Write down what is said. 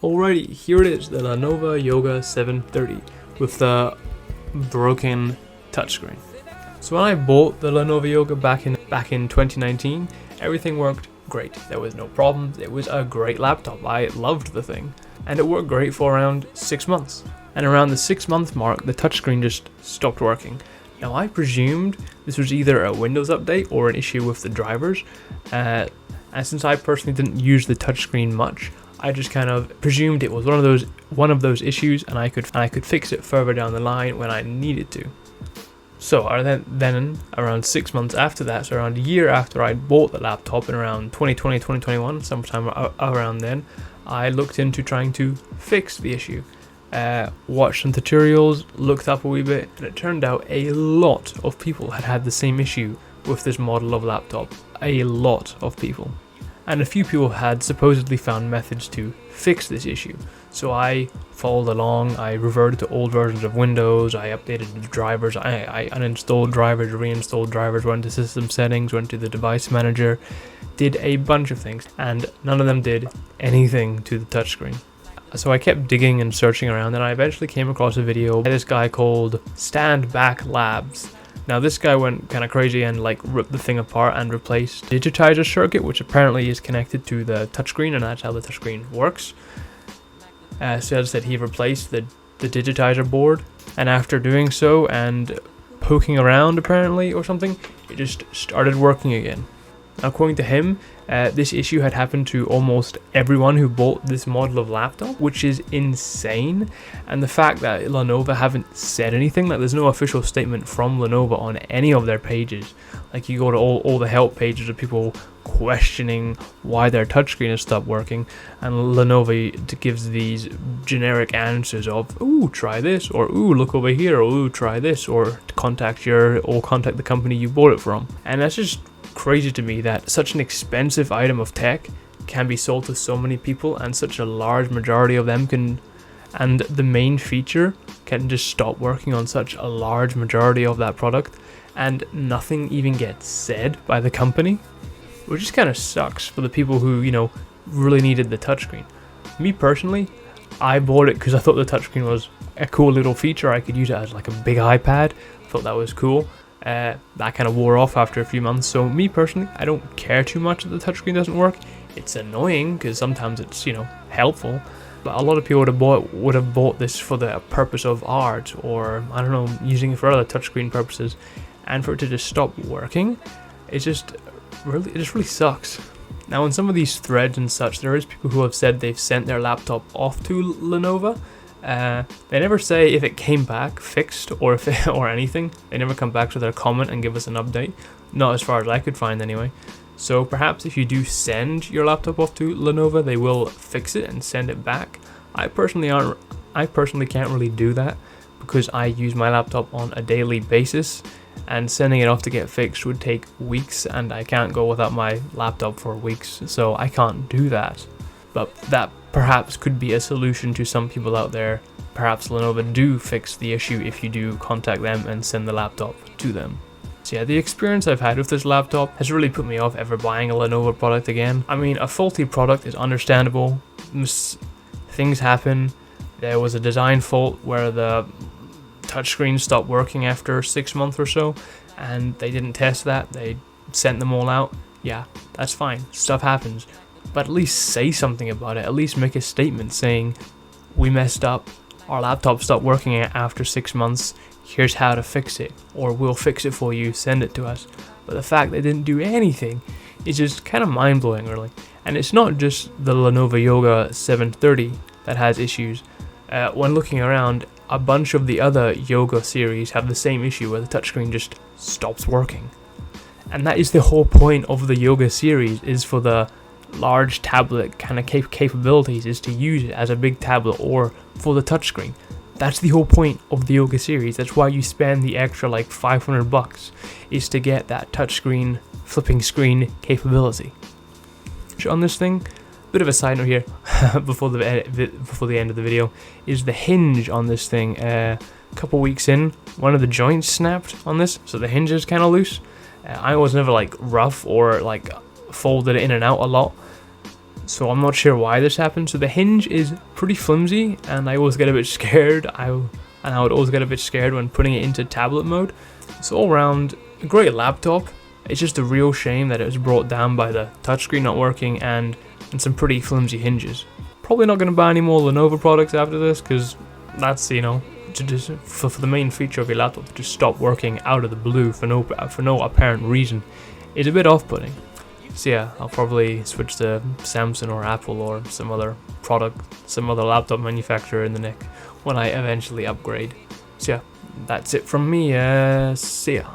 Alrighty, here it is, the Lenovo Yoga 730 with the broken touchscreen. So when I bought the Lenovo Yoga back in 2019, everything worked great. There was no problems. It was a great laptop. I loved the thing, and it worked great for around 6 months. And around the 6-month mark, the touchscreen just stopped working. Now I presumed this was either a Windows update or an issue with the drivers, and since I personally didn't use the touchscreen much, I just kind of presumed it was one of those issues, and I could fix it further down the line when I needed to. So then around 6 months after that, so around a year after I bought the laptop in around 2020, 2021, sometime around then, I looked into trying to fix the issue. Watched some tutorials, looked up a wee bit, and it turned out a lot of people had the same issue with this model of laptop. A lot of people. And a few people had supposedly found methods to fix this issue. So I followed along, I reverted to old versions of Windows, I updated the drivers, I uninstalled drivers, reinstalled drivers, went to system settings, went to the device manager, did a bunch of things, and none of them did anything to the touchscreen. So I kept digging and searching around, and I eventually came across a video by this guy called Stand Back Labs. Now this guy went kind of crazy and ripped the thing apart and replaced the digitizer circuit, which apparently is connected to the touchscreen, and that's how the touchscreen works. So as I said, he replaced the digitizer board, and after doing so and poking around apparently or something, it just started working again. Now, according to him, this issue had happened to almost everyone who bought this model of laptop, which is insane. And the fact that Lenovo haven't said anything, there's no official statement from Lenovo on any of their pages. You go to all the help pages of people questioning why their touchscreen has stopped working, and Lenovo gives these generic answers of, ooh, try this, or ooh, look over here, or ooh, try this, or contact the company you bought it from. And that's just crazy to me that such an expensive item of tech can be sold to so many people, and such a large majority of them and the main feature can just stop working on such a large majority of that product, and nothing even gets said by the company, which just kind of sucks for the people who, really needed the touchscreen. Me personally, I bought it because I thought the touchscreen was a cool little feature. I could use it as a big iPad. I thought that was cool. That kind of wore off after a few months. So me personally, I don't care too much that the touchscreen doesn't work. It's annoying because sometimes it's helpful, but a lot of people would have bought this for the purpose of art, or I don't know, using it for other touchscreen purposes, and for it to just stop working, it just really sucks. Now, in some of these threads and such, there is people who have said they've sent their laptop off to Lenovo. They never say if it came back fixed or anything. They never come back to their comment and give us an update. Not as far as I could find anyway. So perhaps if you do send your laptop off to Lenovo, they will fix it and send it back. I personally can't really do that because I use my laptop on a daily basis, and sending it off to get fixed would take weeks, and I can't go without my laptop for weeks, so I can't do that. But that perhaps could be a solution to some people out there. Perhaps Lenovo do fix the issue if you do contact them and send the laptop to them. So yeah, the experience I've had with this laptop has really put me off ever buying a Lenovo product again. I mean, a faulty product is understandable. Things happen. There was a design fault where the touchscreen stopped working after 6 months or so, and they didn't test that. They sent them all out. Yeah, that's fine. Stuff happens. But at least say something about it. At least make a statement saying, we messed up, our laptop stopped working after 6 months, here's how to fix it, or we'll fix it for you, send it to us. But the fact they didn't do anything is just kind of mind-blowing, really. And it's not just the Lenovo Yoga 730 that has issues. When looking around, a bunch of the other Yoga series have the same issue where the touchscreen just stops working. And that is the whole point of the Yoga series, is for the large tablet kind of capabilities, is to use it as a big tablet or for the touchscreen. That's the whole point of the Yoga series. That's why you spend the extra $500, is to get that touchscreen flipping screen capability. On this thing, bit of a side note here before the end of the video, is the hinge on this thing. A couple weeks in, one of the joints snapped on this, so the hinge is kind of loose. I was never rough or folded it in and out a lot. So I'm not sure why this happened. So the hinge is pretty flimsy, and I always get a bit scared. I would always get a bit scared when putting it into tablet mode. So all around, a great laptop. It's just a real shame that it was brought down by the touchscreen not working and some pretty flimsy hinges. Probably not going to buy any more Lenovo products after this, because that's, you know, to just for the main feature of your laptop to just stop working out of the blue for no apparent reason is a bit off-putting. So yeah, I'll probably switch to Samsung or Apple or some other laptop manufacturer in the neck when I eventually upgrade. So yeah, that's it from me. See ya.